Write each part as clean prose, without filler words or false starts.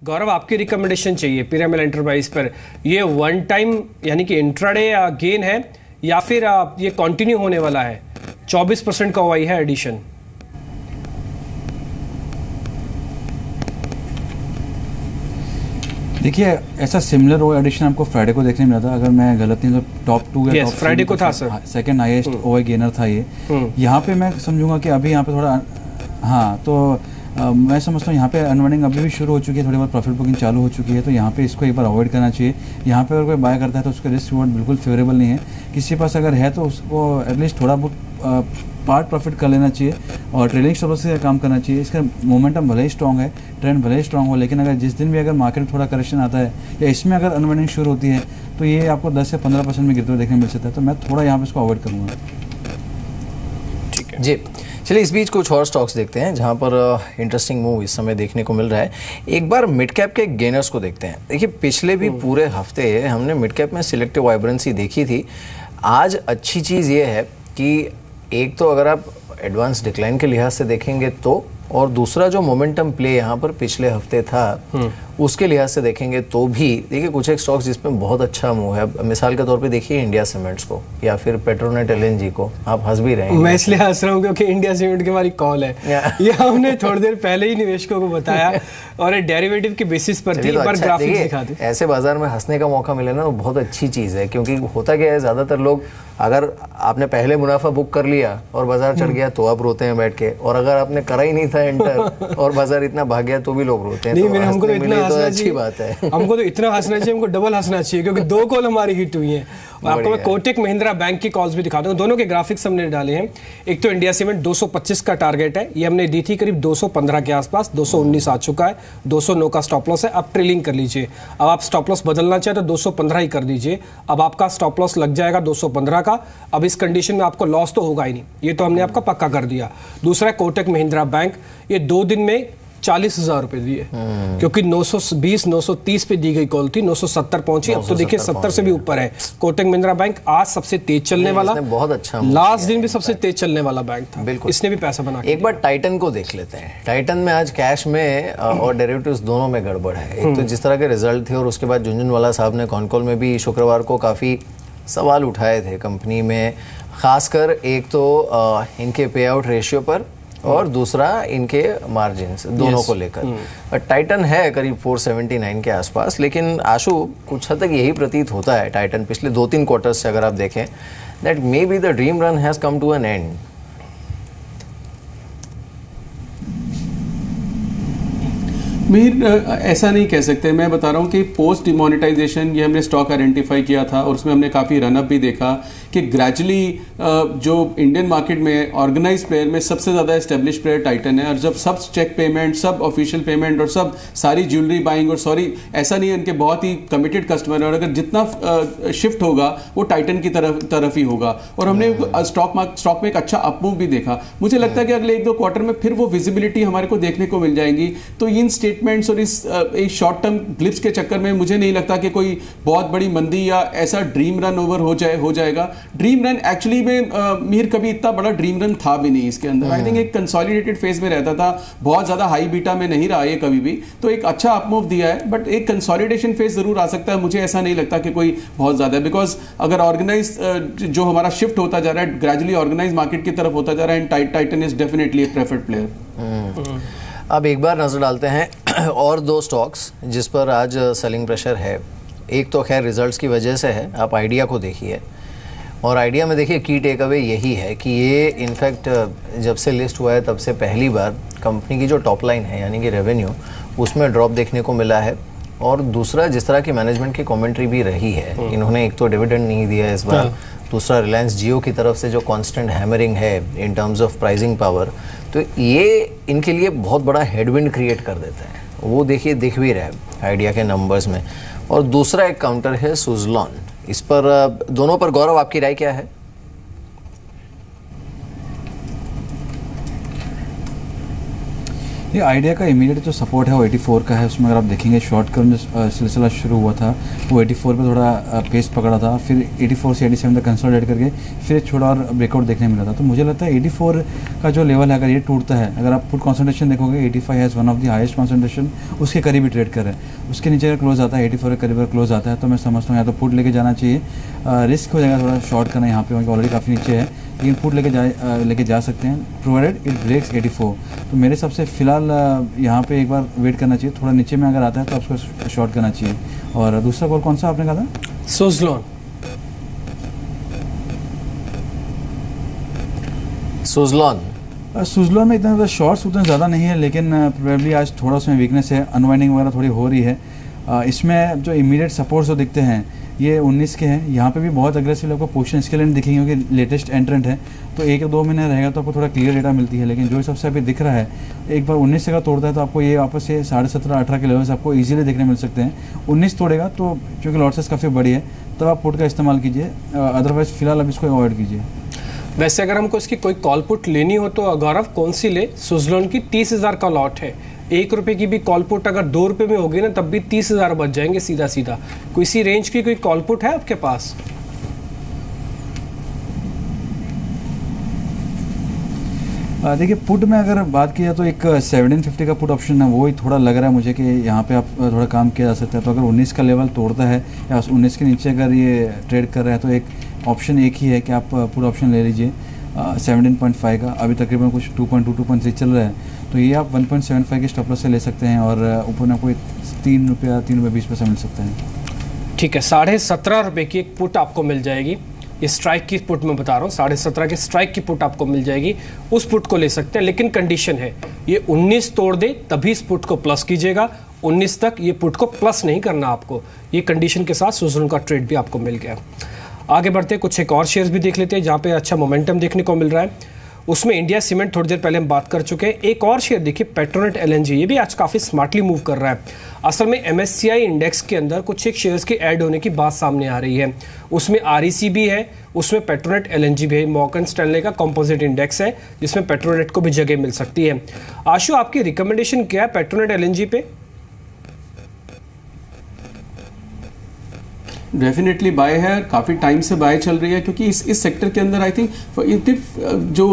गौरव, आपकी रिकमेंडेशन चाहिए pyramid enterprise पर। ये वन टाइम यानी कि इंट्राडे गेन है या फिर ये कंटिन्यू होने वाला है? 24% का ओआई है एडिशन। देखिए, ऐसा सिमिलर ओ एडिशन आपको फ्राइडे को देखने मिला था, अगर मैं गलत नहीं तो टॉप 2 या टॉप फ्राइडे को था sir, second highest OI gainer था ये। यहाँ पे मैं समझूंगा कि अभी यहाँ पे थोड़ा तो मैं समझता हूँ यहाँ पे अनवाइंडिंग अभी भी शुरू हो चुकी है, थोड़ी बहुत प्रॉफिट बुकिंग चालू हो चुकी है, तो यहाँ पे इसको एक बार अवॉइड करना चाहिए। यहाँ पे अगर कोई बाय करता है तो उसका रिस्क रिवॉर्ड बिल्कुल फेवरेबल नहीं है। किसी के पास अगर है तो उसको एटलीस्ट थोड़ा बहुत पार्ट प्रॉफिट कर लेना चाहिए और ट्रेलिंग स्टॉप लॉस से काम करना चाहिए। इसका मोमेंटम भले ही स्ट्रॉन्ग है, ट्रेंड भले ही स्ट्रॉन्ग हो, लेकिन अगर जिस दिन भी अगर मार्केट में थोड़ा करेक्शन आता है या इसमें अगर अनवाइंडिंग शुरू होती है तो ये आपको 10 से 15% में गिरते हुए देखने मिल सकता है। तो मैं थोड़ा यहाँ पे इसको अवॉइड करूँगा। ठीक है जी, चलिए इस बीच कुछ और स्टॉक्स देखते हैं जहां पर इंटरेस्टिंग मूव इस समय देखने को मिल रहा है। एक बार मिड कैप के गेनर्स को देखते हैं। देखिए, पिछले भी पूरे हफ्ते हमने मिड कैप में सिलेक्टिव वाइब्रेंसी देखी थी। आज अच्छी चीज़ ये है कि एक तो अगर आप एडवांस डिक्लाइन के लिहाज से देखेंगे तो, और दूसरा जो मोमेंटम प्ले यहाँ पर पिछले हफ्ते था उसके लिहाज से देखेंगे तो भी देखिए कुछ एक स्टॉक्स जिसमें बहुत अच्छा मूव है। मिसाल के तौर पे देखिए इंडिया सीमेंट्स को या फिर पेट्रोनेट एलएनजी को। आप हंस भी रहे हैं। मैं इसलिए हंस रहा हूँ क्योंकि इंडिया सीमेंट की हमारी कॉल है। ये हमने थोड़ी देर पहले ही निवेशकों को बताया और डेरिवेटिव के बेसिस पर थी। एक बार ग्राफिक्स दिखा दे। ऐसे बाजार में हंसने का मौका मिले ना, वो बहुत अच्छी चीज़ है, क्योंकि होता क्या है, ज़्यादातर लोग अगर आपने पहले मुनाफा बुक कर लिया और बाजार चढ़ गया तो आप रोते हैं बैठ के, और अगर आपने करा ही नहीं था एंटर और बाजार इतना भाग गया तो भी लोग रोते हैं। नहीं, हमको तो इतना हंसना अच्छी बात है। हमको तो इतना हंसना चाहिए, हमको डबल हंसना चाहिए, क्योंकि 2 कॉल हमारी हिट हुई हैं। और आपको मैं कोटक महिंद्रा बैंक की कॉल्स भी दिखाता हूँ। दोनों के ग्राफिक्स हमने डाले हैं। एक तो इंडिया सीमेंट 225 का टारगेट है, ये हमने दी थी करीब 215 के आसपास, 219 आ चुका है, 209 का स्टॉप लॉस है। अब ट्रेलिंग कर लीजिए। अब आप स्टॉप लॉस बदलना चाहे तो 215 ही कर दीजिए। अब आपका स्टॉप लॉस लग जाएगा 215 का। अब इस कंडीशन में आपको लॉस तो होगा ही नहीं, ये तो हमने आपका पक्का कर दिया। दूसरा कोटक महिंद्रा बैंक, ये 2 दिन में 40,000 रुपए दिए, क्योंकि 920 930 पे दी गई कॉल थी, 970 पहुंची। अब तो देखिए 70 से भी ऊपर है। कोटक महिंद्रा बैंक आज सबसे तेज चलने वाला, बहुत अच्छा, लास्ट दिन भी सबसे तेज चलने वाला बैंक था। बिल्कुल, इसने भी पैसा बना। एक बार टाइटन को देख लेते हैं। टाइटन में आज कैश में और डेरिवेटिव्स दोनों में गड़बड़ है। एक तो जिस तरह के रिजल्ट थे और उसके बाद झुनझुनवाला साहब ने कॉन में भी शुक्रवार को काफ़ी सवाल उठाए थे कंपनी में, खासकर एक तो इनके पे आउट रेशियो पर और दूसरा इनके मार्जिन्स दोनों को लेकर। टाइटन है करीब 479 के आसपास, लेकिन आशु कुछ हद तक यही प्रतीत होता है टाइटन पिछले 2-3 क्वार्टर्स से अगर आप देखें, that may be the dream run has come to an end. Mir, ऐसा नहीं कह सकते। मैं बता रहा हूँ कि पोस्ट डिमोनेटाइजेशन ये हमने स्टॉक आइडेंटिफाई किया था और उसमें हमने काफ़ी रनअप भी देखा कि ग्रेजुअली जो इंडियन मार्केट में ऑर्गेनाइज प्लेयर में सबसे ज़्यादा एस्टेब्लिश प्लेयर टाइटन है। और जब सब चेक पेमेंट, सब ऑफिशियल पेमेंट और सब सारी ज्वेलरी बाइंग, और सॉरी ऐसा नहीं है, इनके बहुत ही कमिटेड कस्टमर है, और अगर जितना शिफ्ट होगा वो टाइटन की तरफ ही होगा। और हमने स्टॉक में एक अच्छा अपमूव भी देखा। मुझे लगता है कि अगले 1-2 क्वार्टर में फिर वो विजिबिलिटी हमारे को देखने को मिल जाएंगी। तो इन स्टेटमेंट्स और इस शॉर्ट टर्म ग्लिप्स के चक्कर में मुझे नहीं लगता कि कोई बहुत बड़ी मंदी या ऐसा ड्रीम रन ओवर हो जाएगा। ड्रीम रन एक्चुअली में मीर कभी इतना बड़ा ड्रीम रन था भी नहीं इसके अंदर। आई थिंक एक कंसोलिडेटेड फेज में रहता था, बहुत ज्यादा हाई बीटा में नहीं रहा ये कभी भी, तो एक अच्छा अपमूव दिया है। बट एक कंसोलिडेशन फेज जरूर आ सकता है। मुझे ऐसा नहीं लगता कि कोई बहुत ज्यादा है, बिकॉज अगर ऑर्गेनाइज जो हमारा शिफ्ट होता जा रहा है, ग्रेजुअली ऑर्गेनाइज मार्केट की तरफ होता जा रहा है, and Titan is definitely A preferred player. अब एक बार नजर डालते हैं और 2 स्टॉक्स जिस पर आज सेलिंग प्रेशर है। एक तो खैर रिजल्ट्स की वजह से है, आप आइडिया को देखिए, और आइडिया में देखिए की टेक अवे यही है कि ये इनफैक्ट जब से लिस्ट हुआ है तब से पहली बार कंपनी की जो टॉप लाइन है यानी कि रेवेन्यू, उसमें ड्रॉप देखने को मिला है। और दूसरा, जिस तरह की मैनेजमेंट की कमेंट्री भी रही है, इन्होंने एक तो डिविडेंड नहीं दिया इस बार, दूसरा रिलायंस जियो की तरफ से जो कांस्टेंट हैमरिंग है in terms of pricing power, तो ये इनके लिए बहुत बड़ा हेडविंड क्रिएट कर देता है। वो देखिए दिख भी रहा है आइडिया के नंबर्स में। और दूसरा एक काउंटर है सुजलॉन। इस पर दोनों पर गौरव आपकी राय क्या है? ये आइडिया का इमीडिएट जो सपोर्ट है वो 84 का है। उसमें अगर आप देखेंगे शॉर्ट टर्म जो सिलसिला शुरू हुआ था वो 84 पे थोड़ा पेस पकड़ा था, फिर 84 से 87 तक कंसोलिडेट करके फिर एक छोटा और ब्रेकआउट देखने मिला था। तो मुझे लगता है 84 का जो लेवल है अगर ये टूटता है, अगर आप पुट कॉन्सेंट्रेशन देखोगे 85 has one of the highest concentration, उसके करीब ही ट्रेड कर रहे हैं। उसके नीचे अगर क्लोज आता है 84 के करीब क्लोज आता है तो मैं समझता हूँ या तो पुट लेके जाना चाहिए, रिस्क हो जाएगा थोड़ा शॉर्ट करना यहाँ पे, ऑलरेडी काफ़ी नीचे है, लेकिन पुट लेके जा सकते हैं प्रोवाइडेड इट ब्रेक्स 84। तो मेरे हिसाब से फिलहाल यहाँ पे एक बार वेट करना चाहिए, थोड़ा नीचे में अगर आता है तो आपको शॉर्ट करना चाहिए। और दूसरा कॉल कौन सा आपने कहा था? सुज़लोन। सुज़लोन में इतना शॉर्ट्स उतना ज़्यादा नहीं है, लेकिन प्रोबेबली आज थोड़ा उसमें वीकनेस है, अनवाइंडिंग वगैरह थोड़ी हो रही है। इसमें जो इमीडिएट सपोर्ट्स जो दिखते हैं ये 19 के हैं, यहाँ पे भी बहुत अग्रेसिव आपको पोजीशन इसके लिए दिखेंगे क्योंकि लेटेस्ट एंट्रेंट है, तो 1 या 2 महीने रहेगा तो आपको थोड़ा क्लियर डेटा मिलती है। लेकिन जो हिसाब से अभी दिख रहा है, एक बार 19 से अगर तोड़ता है तो आपको ये वापस से 17.5-18 के लेवल्स आपको इजीली देखने मिल सकते हैं। 19 तोड़ेगा तो क्योंकि लॉसेस काफ़ी बड़ी है तब आप पुट का इस्तेमाल कीजिए, अदरवाइज फिलहाल आप इसको अवॉइड कीजिए। वैसे अगर हमको इसकी कोई कॉल पुट लेनी हो तो गौरव कौन सी ले? सुज़लोन की 30,000 का लॉट है, 1 रुपये की भी कॉल पुट अगर 2 रुपये में होगी ना तब भी 30,000 बच जाएंगे सीधा सीधा। कोई इसी रेंज की कोई कॉल पुट है आपके पास? देखिए पुट में अगर बात की जाए तो एक 1750 का पुट ऑप्शन है, वो ही थोड़ा लग रहा है मुझे कि यहाँ पे आप थोड़ा काम किया जा सकता है। तो अगर 19 का लेवल तोड़ता है या 19 के नीचे अगर ये ट्रेड कर रहा है तो एक ऑप्शन एक ही है कि आप पुट ऑप्शन ले लीजिए 17.5 का। अभी तकरीबन कुछ 2.2 2.3 चल रहा है, तो ये आप 1.75 के स्टॉप लॉस से ले सकते हैं और ऊपर में आपको 3 रुपया 3.20 पैसा मिल सकता है। ठीक है, 17.5 रुपये की एक पुट आपको मिल जाएगी। ये स्ट्राइक की पुट में बता रहा हूँ, 17.5 की स्ट्राइक की पुट आपको मिल जाएगी, उस पुट को ले सकते हैं। लेकिन कंडीशन है ये 19 तोड़ दे तभी इस पुट को प्लस कीजिएगा, 19 तक ये पुट को प्लस नहीं करना आपको। ये कंडीशन के साथ सुज़लोन का ट्रेड भी आपको मिल गया। आगे बढ़ते हैं, कुछ एक और शेयर्स भी देख लेते हैं जहाँ पे अच्छा मोमेंटम देखने को मिल रहा है। उसमें इंडिया सीमेंट थोड़ी देर पहले हम बात कर चुके हैं। एक और शेयर देखिए पेट्रोनेट एलएनजी, ये भी आज काफ़ी स्मार्टली मूव कर रहा है। असल में MSCI इंडेक्स के अंदर कुछ एक शेयर्स के ऐड होने की बात सामने आ रही है। उसमें REC भी है, उसमें पेट्रोनेट एलएनजी भी है। मॉर्गन स्टैनले का कंपोजिट इंडेक्स है जिसमें पेट्रोनेट को भी जगह मिल सकती है। आशु, आपकी रिकमेंडेशन क्या है पेट्रोनेट एलएनजी पे? डेफिनेटली बाय है, काफ़ी टाइम से बाय चल रही है क्योंकि इस सेक्टर के अंदर आई थिंक जो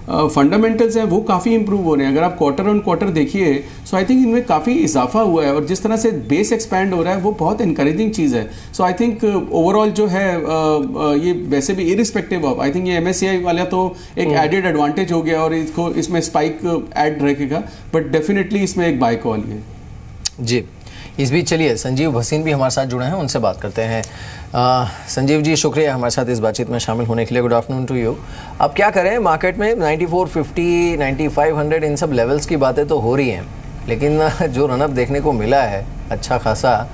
फंडामेंटल्स हैं वो काफ़ी इंप्रूव हो रहे हैं। अगर आप क्वार्टर ऑन क्वार्टर देखिए सो आई थिंक इनमें काफ़ी इजाफा हुआ है और जिस तरह से बेस एक्सपैंड हो रहा है वो बहुत इंकरेजिंग चीज़ है। सो आई थिंक ओवरऑल जो है ये वैसे भी इरिस्पेक्टिव ऑफ, आई थिंक ये MSCI वाला तो एक एडेड एडवांटेज हो गया और इसको इसमें स्पाइक ऐड रहेगा, बट डेफिनेटली इसमें एक बाय कॉल है जी। इस बीच चलिए संजीव भसीन भी हमारे साथ जुड़े हैं, उनसे बात करते हैं। संजीव जी शुक्रिया हमारे साथ इस बातचीत में शामिल होने के लिए। Good afternoon to you. अब क्या करें, मार्केट में 9450 9500 इन सब लेवल्स की बातें तो हो रही हैं, लेकिन जो रनअप देखने को मिला है अच्छा खासा,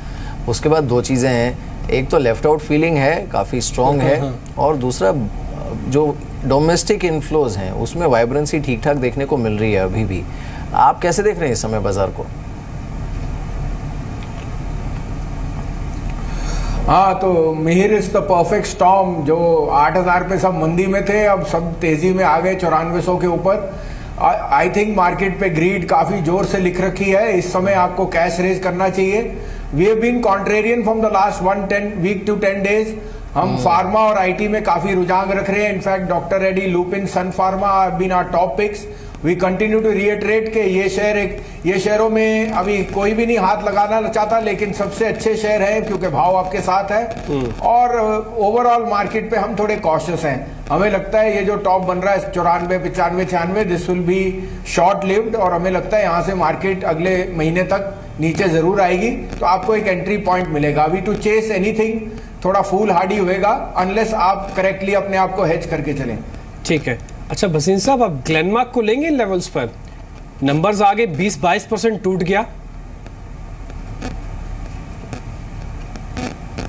उसके बाद 2 चीज़ें हैं। एक तो लेफ्ट आउट फीलिंग है, काफ़ी स्ट्रॉन्ग है, और दूसरा जो डोमेस्टिक इन्फ्लोज हैं उसमें वाइब्रेंसी ठीक ठाक देखने को मिल रही है अभी भी। आप कैसे देख रहे हैं इस समय बाजार को? हाँ, तो Mihir is the perfect storm. जो 8,000 पे सब मंदी में थे अब सब तेजी में आ गए 9400 के ऊपर। आई थिंक मार्केट पे ग्रीड काफी जोर से लिख रखी है। इस समय आपको कैश रेज करना चाहिए। We have been contrarian from the last 1 week to 10 days. हम फार्मा और IT में काफी रुझान रख रहे हैं। In fact doctor Reddy, Lupin, Sun Pharma have been our top picks. We continue to reiterate के ये शेयरों में अभी कोई भी नहीं हाथ लगाना चाहता, लेकिन सबसे अच्छे शेयर हैं क्योंकि भाव आपके साथ है। और ओवरऑल मार्केट पे हम थोड़े कॉशियस हैं। हमें लगता है ये जो टॉप बन रहा है 94 95 96 this will be short lived, और हमें लगता है यहाँ से मार्केट अगले महीने तक नीचे जरूर आएगी, तो आपको एक एंट्री पॉइंट मिलेगा। अभी टू चेस एनीथिंग थोड़ा फूल हार्डी होएगा अनलेस आप करेक्टली अपने आप को हेज करके चलें। ठीक है। अच्छा भसीन साहब, आप ग्लेनमार्क को लेंगे इन लेवल्स पर? नंबर्स आगे 20-22% टूट गया।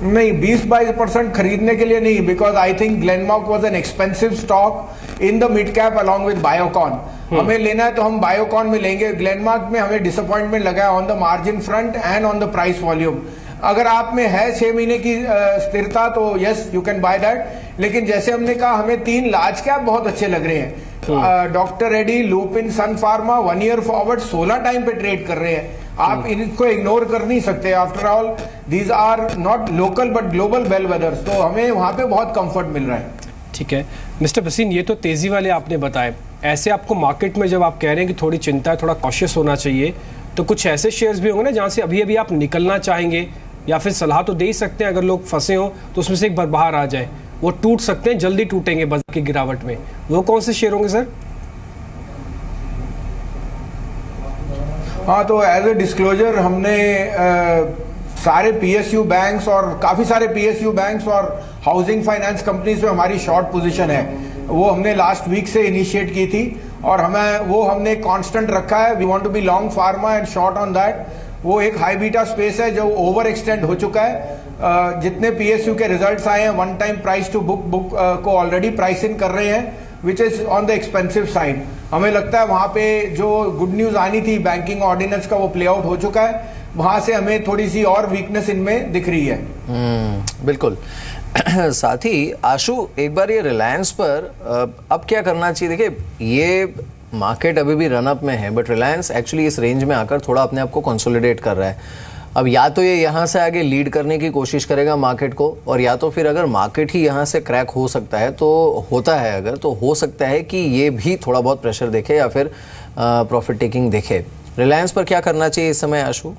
नहीं, 20-22% खरीदने के लिए नहीं, because I think Glenmark was an expensive stock in the mid cap along with Biocon. हमें लेना है तो हम बायोकॉन में लेंगे। ग्लेनमार्क में हमें डिसअपॉइंटमेंट लगा है on the margin front end on the price volume. अगर आप में है 6 महीने की स्थिरता तो yes you can by that. लेकिन जैसे हमने कहा हमें 3 लार्ज कैप बहुत अच्छे लग रहे हैं। Doctor Reddy, Lupin, Sun Pharma 1 year forward 16 time पे ट्रेड कर रहे हैं। आप इनको इग्नोर कर नहीं सकते। After all these are not local but global bellwethers, तो हमें वहां पे बहुत कंफर्ट मिल रहा है। ठीक है मिस्टर भसीन, ये तो तेजी वाले आपने बताए। ऐसे आपको मार्केट में जब आप कह रहे हैं कि थोड़ी चिंता है, थोड़ा कॉशियस होना चाहिए, तो कुछ ऐसे शेयर्स भी होंगे ना जहां से अभी अभी आप निकलना चाहेंगे, या फिर सलाह तो दे ही सकते हैं अगर लोग फंसे हो तो उसमें से एक बार बाहर आ जाए, वो टूट सकते हैं, जल्दी टूटेंगे बाजार की गिरावट में, वो कौन से शेयर होंगे सर? हाँ, तो एज ए डिस्क्लोजर हमने सारे पीएसयू बैंक्स और काफ़ी सारे पीएसयू बैंक्स और हाउसिंग फाइनेंस कंपनीज में हमारी शॉर्ट पोजीशन है, वो हमने लास्ट वीक से इनिशिएट की थी और हमने कांस्टेंट रखा है। We want to be long pharma and short on that. वो एक हाई बीटा स्पेस है जो ओवर एक्सटेंड हो चुका है। जितने पीएसयू के रिजल्ट्स आए हैं, 1 टाइम प्राइस टू बुक को ऑलरेडी प्राइस इन कर रहे हैं, which is on the expensive side. हमें लगता है वहां पे जो गुड न्यूज आनी थी बैंकिंग ऑर्डिनेंस का, वो प्ले आउट हो चुका है। वहां से हमें थोड़ी सी और वीकनेस इनमें दिख रही है। बिल्कुल। साथ ही आशु, एक बार ये रिलायंस पर अब क्या करना चाहिए? देखिए, ये मार्केट अभी भी रन अप में है, बट रिलायंस एक्चुअली इस रेंज में आकर थोड़ा अपने आप को कंसोलिडेट कर रहा है। अब या तो ये यहाँ से आगे लीड करने की कोशिश करेगा मार्केट को, और या तो फिर अगर मार्केट ही यहाँ से क्रैक हो सकता है, तो होता है अगर, तो हो सकता है कि ये भी थोड़ा बहुत प्रेशर देखे या फिर प्रॉफिट टेकिंग देखे। रिलायंस पर क्या करना चाहिए इस समय आशु?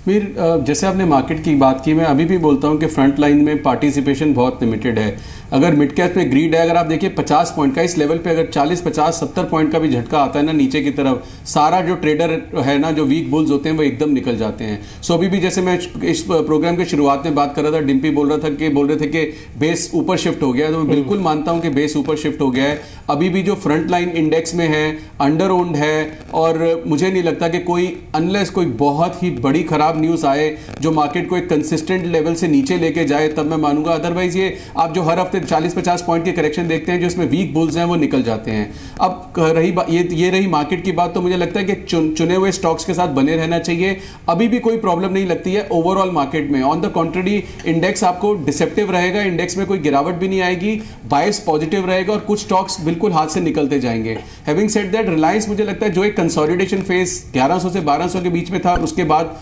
फिर जैसे आपने मार्केट की बात की, मैं अभी भी बोलता हूं कि फ्रंट लाइन में पार्टिसिपेशन बहुत लिमिटेड है। अगर मिड कैप में ग्रीड है, अगर आप देखिए 50 पॉइंट का इस लेवल पे अगर 40, 50, 70 पॉइंट का भी झटका आता है ना नीचे की तरफ, सारा जो ट्रेडर है ना, जो वीक बुल्स होते हैं, वो एकदम निकल जाते हैं। सो अभी भी जैसे मैं इस प्रोग्राम के शुरुआत में बात कर रहा था, डिम्पी बोल रहे थे कि बेस ऊपर शिफ्ट हो गया है, तो मैं बिल्कुल मानता हूं कि बेस ऊपर शिफ्ट हो गया है। अभी भी जो फ्रंट लाइन इंडेक्स में है, अंडर ओन्ड है, और मुझे नहीं लगता कि कोई अनलेस कोई बहुत ही बड़ी खराब न्यूज आए जो मार्केट को एक कंसिस्टेंट लेवल से नीचे लेके जाए, तब मैं मानूंगा। अदरवाइज ये आप जो हर हफ्ते 40-50 पॉइंट के करेक्शन देखते हैं, जो इसमें वीक बुल्स हैं, वो निकल जाते हैं। अब ये रही मार्केट की बात, तो मुझे लगता है कि चुने हुए स्टॉक्स के साथ बने रहना चाहिए। अभी भी कोई प्रॉब्लम नहीं लगती है ओवरऑल मार्केट में। ऑन द कॉन्ट्ररी, इंडेक्स आपको डिसेप्टिव रहेगा, इंडेक्स में कोई गिरावट भी नहीं आएगी, बायस पॉजिटिव रहेगा और कुछ स्टॉक्स बिल्कुल हाथ से निकलते जाएंगे। हैविंग सेड दैट, रिलायंस मुझे लगता है जो एक कंसोलिडेशन फेज 1100 से 1200 के बीच में था, उसके बाद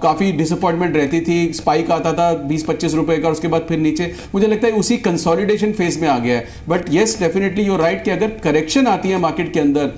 काफी डिसअपॉइंटमेंट रहती थी, स्पाइक आता था 20-25 रुपए का, उसके बाद फिर नीचे, मुझे लगता है उसी कंसोलिडेशन फेज में आ गया है। But yes, definitely you right कि अगर करेक्शन आती है मार्केट के अंदर,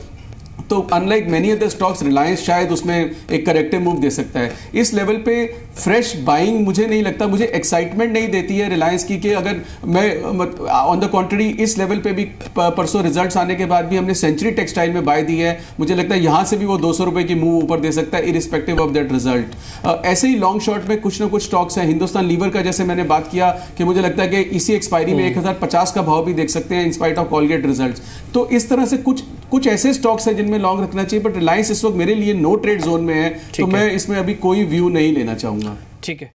तो unlike many other stocks, Reliance शायद उसमें एक करेक्टिव मूव दे सकता है। इस लेवल पे फ्रेश बाइंग मुझे नहीं लगता, मुझे एक्साइटमेंट नहीं देती है रिलायंस की, कि अगर मैं ऑन द कॉन्ट्ररी इस लेवल पे भी परसों रिजल्ट्स आने के बाद भी हमने सेंचुरी टेक्सटाइल में बाय दी है, मुझे लगता है यहां से भी वो 200 रुपए की मूव ऊपर दे सकता है इरिस्पेक्टिव ऑफ दैट रिजल्ट। ऐसे ही लॉन्ग शॉर्ट में कुछ ना कुछ स्टॉक्स हैं। हिंदुस्तान लीवर का जैसे मैंने बात किया कि मुझे लगता है कि इसी एक्सपायरी में 1050 का भाव भी देख सकते हैं इंस्पाइट ऑफ कॉलगेट रिजल्ट्स। तो इस तरह से कुछ ऐसे स्टॉक्स हैं जिनमें लॉन्ग रखना चाहिए, बट रिलायंस इस वक्त मेरे लिए नो ट्रेड जोन में है, तो मैं इसमें अभी कोई व्यू नहीं लेना चाहूंगा। ठीक है।